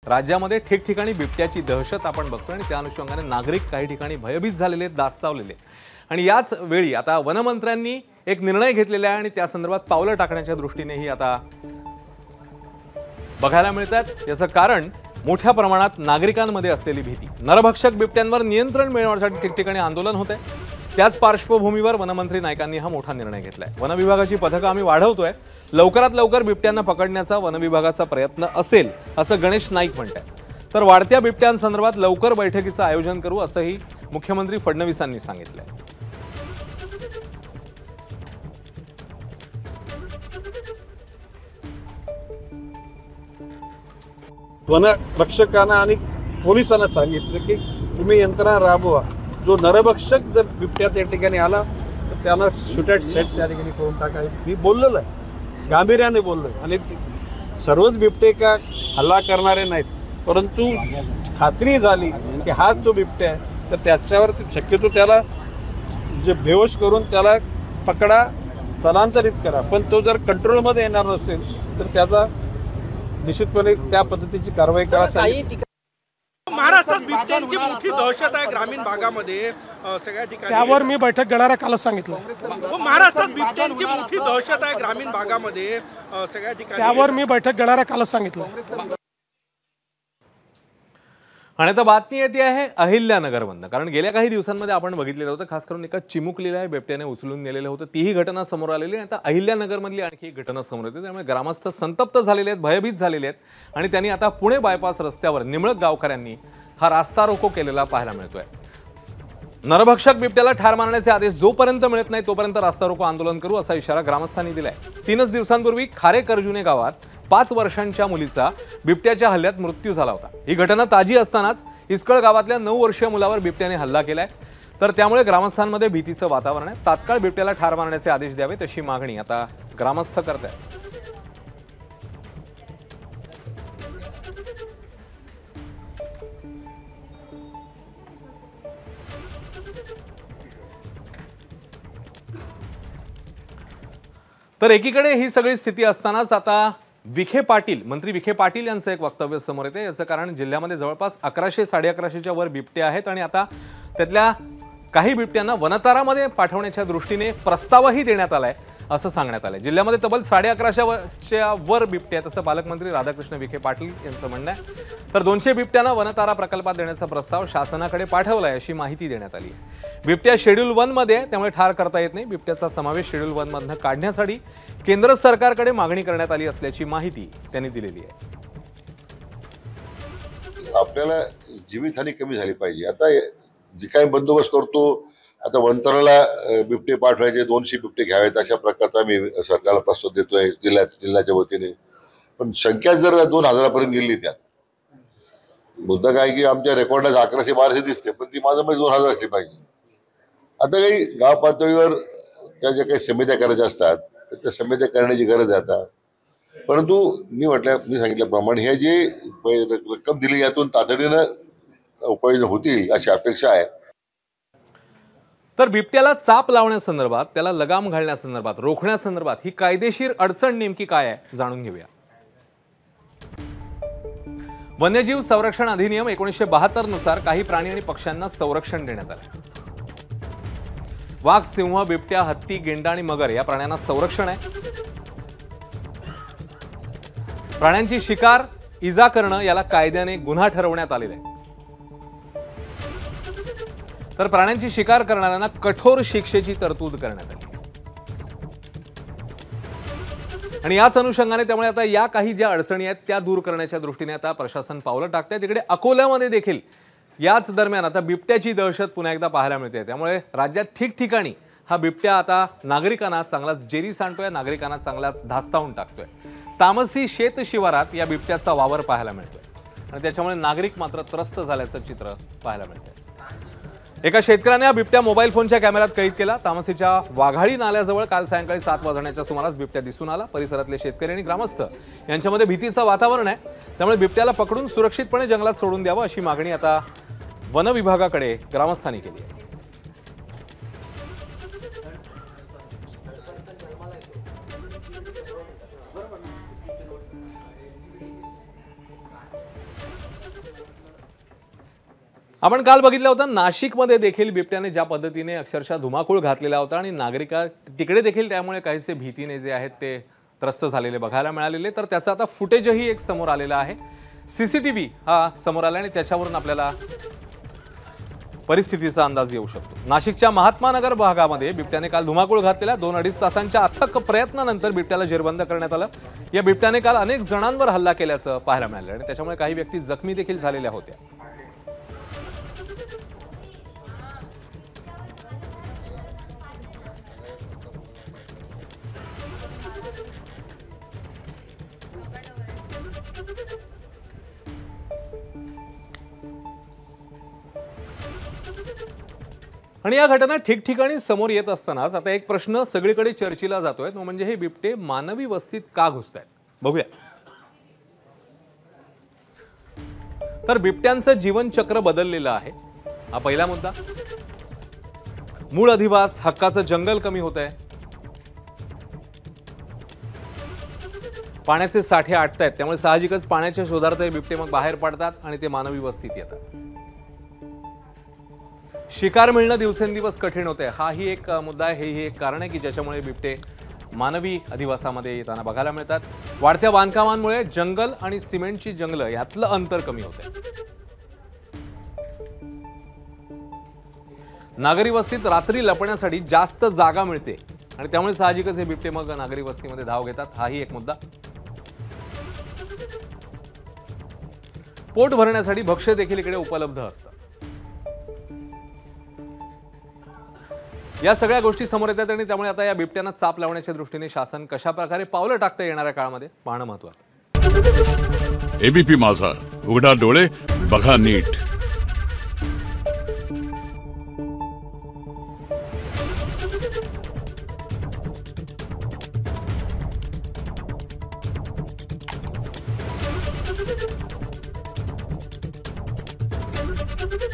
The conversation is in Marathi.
राज्यामध्ये ठिकठिकाणी बिबट्याची दहशत आपण बघतोय आणि त्या अनुषंगाने नागरिक काही ठिकाणी भयभीत झालेले आहेत, दास्तावलेले आहेत। आणि याच वेळी आता वनमंत्र्यांनी एक निर्णय घेतलेला आहे आणि त्या संदर्भात पावलं टाकण्याच्या दृष्टीनेही आता बघायला मिळतात। याचं कारण मोठ्या प्रमाणात नागरिकांमध्ये असलेली भीती। नरभक्षक बिबट्यांवर नियंत्रण मिळवण्यासाठी ठिकठिकाणी आंदोलन होत आहे। त्याच पार्श्वभूमीवर वनमंत्री नाईकांनी हा मोठा निर्णय घेतलाय। वन विभागाची पथकं आम्ही वाढवतोय, लवकरात लवकर बिबट्यांना पकडण्याचा वन विभागाचा प्रयत्न असेल असं गणेश नाईक म्हणतात। तर वाढत्या बिबट्यांसंदर्भात लवकर बैठकीचं आयोजन करू असंही मुख्यमंत्री फडणवीसांनी सांगितलंय। वनरक्षकांना आणि पोलिसांना सांगितलं की तुम्ही यंत्रणा राबवा। जो नरभक्षक जर बिबट्या त्या ठिकाणी आला तर त्याला शूट ॲट सेट त्या ठिकाणी करून टाकायचं। मी बोललेलं आहे, गांभीर्याने बोललोय। आणि सर्वच बिबटे का हल्ला करणारे नाहीत, परंतु खात्री झाली की हाच तो बिबट्या आहे तर त्याच्यावर शक्यतो त्याला जे बेहोश करून त्याला पकडा, स्थलांतरित करा। पण तो जर कंट्रोलमध्ये येणार नसेल तर त्याचा निश्चितपणे त्या पद्धतीची कारवाई करा। महाराष्ट्रात बिबट्यांची मोठी दहशत आहे ग्रामीण भागामध्ये सगळ्या ठिकाणी, त्यावर मी बैठक घेणारा कालच सांगितलं। महाराष्ट्रात बिबट्यांची मोठी दहशत आहे ग्रामीण भागामध्ये सगळ्या ठिकाणी, त्यावर मी बैठक घेणारा कालच सांगितलं। आणि आता बातमी येते आहे अहिल्यानगरमधनं, कारण गेल्या काही दिवसांमध्ये आपण बघितलेलं होतं, खास करून एका चिमुकलीला बिबट्याने उचलून नेलेलं होतं। तीही घटना समोर आलेली आहे। आता अहिल्यानगरमधली आणखी एक घटना समोर येते, त्यामुळे ग्रामस्थ संतप्त झालेले आहेत, भयभीत झालेले आहेत आणि त्यांनी आता पुणे बायपास रस्त्यावर निमळक गावकऱ्यांनी हा रास्ता रोको केलेला पाहायला मिळतोय। नरभक्षक बिबट्याला ठार मारण्याचे आदेश जोपर्यंत मिळत नाही तोपर्यंत रास्ता रोको आंदोलन करू असा इशारा ग्रामस्थांनी दिलाय। 3 दिवसांपूर्वी खारेकर्जुने गावात 5 वर्षांच्या मुलीचा बिबट्याच्या हल्ल्यात मृत्यू झाला होता। ही घटना ताजी असतानाच इसकळ गावातल्या 9 वर्षीय मुलावर बिबट्याने हल्ला केलाय, तर त्यामुळे ग्रामस्थांमध्ये भीतीचं वातावरण आहे। तात्काळ बिबट्याला ठार मारण्याचे आदेश द्यावेत अशी मागणी आता ग्रामस्थ करत आहेत। तर एकीकडे ही सगळी स्थिती असतानाच आता मंत्री विखे पाटील यांचं एक वक्तव्य समोर येते। याचं कारण जिल्ह्यामध्ये जवळपास 1100 1150च्या वर बिबटे आहेत आणि आता त्यातल्या काही बिबट्यांना वनतारामध्ये पाठवण्याच्या दृष्टीने प्रस्तावही देण्यात आलाय असं सांगण्यात आलंय। जिल्ह्यामध्ये तब्बल 1150च्या वर बिबटे आहेत असं पालकमंत्री राधाकृष्ण विखे पाटील यांचं म्हणणं आहे। तर 200 बिबट्यांना वनतारा प्रकल्पात देण्याचा प्रस्ताव शासनाकडे पाठवलाय अशी माहिती देण्यात आली आहे। बिबट्या शेड्यूल 1 मध्ये आहे, त्यामुळे ठार करता येत नाही। बिबट्याचा समावेश शेड्यूल 1 मधनं काढण्यासाठी केंद्र सरकारकडे मागणी करण्यात आली असल्याची माहिती त्यांनी दिलेली आहे। आपल्याला जीवितहानी कमी झाली पाहिजे। आता जे काही बंदोबस्त करतो, आता वनतराला बिबटे पाठवायचे, 200 बिबटे घ्यावेत अशा प्रकारचा मी सरकारला प्रस्ताव देतोय जिल्ह्याच्या वतीने। पण संख्या जर 2000 पर्यंत गेली, त्यात मुद्दा काय की आमच्या रेकॉर्डात 1100-1200 दिसते, पण ती माझं 2000 असली पाहिजे। आता काही गाव पातळीवर त्या ज्या काही समित्या करायच्या असतात तर त्या समित्या करण्याची गरज आहे आता। परंतु मी सांगितल्याप्रमाणे हे जे रक्कम दिली यातून तातडीनं उपाययोजना होतील अशी अपेक्षा आहे। तर बिबट्याला चाप लावण्यासंदर्भात, त्याला लगाम घालण्यासंदर्भात, रोखण्यासंदर्भात ही कायदेशीर अडचण नेमकी काय आहे जाणून घेऊया। वन्यजीव संरक्षण अधिनियम 1972 नुसार काही प्राणी आणि पक्ष्यांना संरक्षण देण्यात आले। वाघ, सिंह, बिबट्या, हत्ती, गेंडा आणि मगर या प्राण्यांना संरक्षण आहे। प्राण्यांची शिकार, इजा करणं याला कायद्याने गुन्हा ठरवण्यात आलेला आहे। तर प्राण्यांची शिकार करणाऱ्यांना कठोर शिक्षेची तरतूद करण्यात आली आणि याच अनुषंगाने त्यामुळे आता या काही ज्या अडचणी आहेत त्या दूर करण्याच्या दृष्टीने आता प्रशासन पावलं टाकतंय। तिकडे अकोल्यामध्ये देखील याच दरम्यान आता बिबट्याची दहशत पुन्हा एकदा पाहायला मिळते। त्यामुळे राज्यात ठिकठिकाणी हा बिबट्या आता नागरिकांना चांगलाच जेरी सांडतोय, नागरिकांना चांगलाच धास्तावून टाकतोय। तामसी शेत शिवारात या बिबट्याचा वावर पाहायला मिळतोय आणि त्याच्यामुळे नागरिक मात्र त्रस्त झाल्याचं चित्र पाहायला मिळतंय। एका शेतकऱ्याने हा बिबट्या मोबाईल फोनच्या कॅमेऱ्यात कैद केला। तामसीच्या वाघाळी नाल्याजवळ काल सायंकाळी 7 वाजण्याच्या सुमारास बिबट्या दिसून आला। परिसरातले शेतकरी आणि ग्रामस्थ यांच्यामध्ये भीतीचं वातावरण आहे, त्यामुळे बिबट्याला पकडून सुरक्षितपणे जंगलात सोडून द्यावं अशी मागणी आता वन विभागाकडे ग्रामस्थांनी केली आहे। आपण काल बघितलं होतं नाशिकमध्ये देखील बिबट्याने ज्या पद्धतीने अक्षरशः धुमाकूळ घातलेला होता आणि नागरिक तिकडे देखील त्यामुळे काहीसे भीतीने जे आहेत ते त्रस्त झालेले बघायला मिळालेले. तर त्याचं आता फुटेजही एक समोर आलेलं आहे. CCTV हा समोर आला आणि त्याच्यावरून आपल्याला परिस्थितीचा अंदाज येऊ शकतो. नाशिकच्या महात्मा नगर भागामध्ये बिबट्याने काल धुमाकूळ घातलेल्या 2-2.5 तासांच्या अथक प्रयत्नानंतर बिबट्याला जेरबंद करण्यात आलं. या बिबट्याने काल अनेक जणांवर हल्ला केल्याचं पाहायला मिळालं आणि त्याच्यामुळे काही व्यक्ती जखमी देखील झालेल्या होत्या. आणि या घटना ठिकठिकाणी समोर येत असतानाच आता एक प्रश्न सगळीकडे चर्चेला जातोय, तो म्हणजे हे बिबटे मानवी वस्तीत का घुसतायत. बघूया. तर बिबट्यांचं जीवनचक्र बदललेलं आहे, हा पहिला मुद्दा. मूळ अधिवास हक्काचं जंगल कमी होत आहे. पाण्याचे साठे आटतायत, त्यामुळे साहजिकच पाण्याच्या शोधार्थ हे बिबटे मग बाहेर पडतात आणि ते मानवी वस्तीत येतात. शिकार मिळणं दिवसेंदिवस कठीण होते, हाही एक मुद्दा आहे. हेही एक कारण आहे की ज्याच्यामुळे बिबटे मानवी अधिवासामध्ये येताना बघायला मिळतात. वाढत्या बांधकामांमुळे जंगल आणि सिमेंटची जंगलं यातलं अंतर कमी होते. नागरी वस्तीत रात्री लपण्यासाठी जास्त जागा मिळते आणि त्यामुळे साहजिकच हे बिबटे मग नागरी वस्तीमध्ये धाव घेतात, हाही एक मुद्दा. पोट भरण्यासाठी भक्ष्य देखील इकडे उपलब्ध असतं. या सगळ्या गोष्टी समोर येतात आणि त्यामुळे आता या बिबट्यांना चाप लावण्याच्या दृष्टीने शासन कशा प्रकारे पावलं टाकतं येणाऱ्या काळामध्ये पाहणं महत्त्वाचं. एबीपी माझा, उघडा डोळे बघा नीट.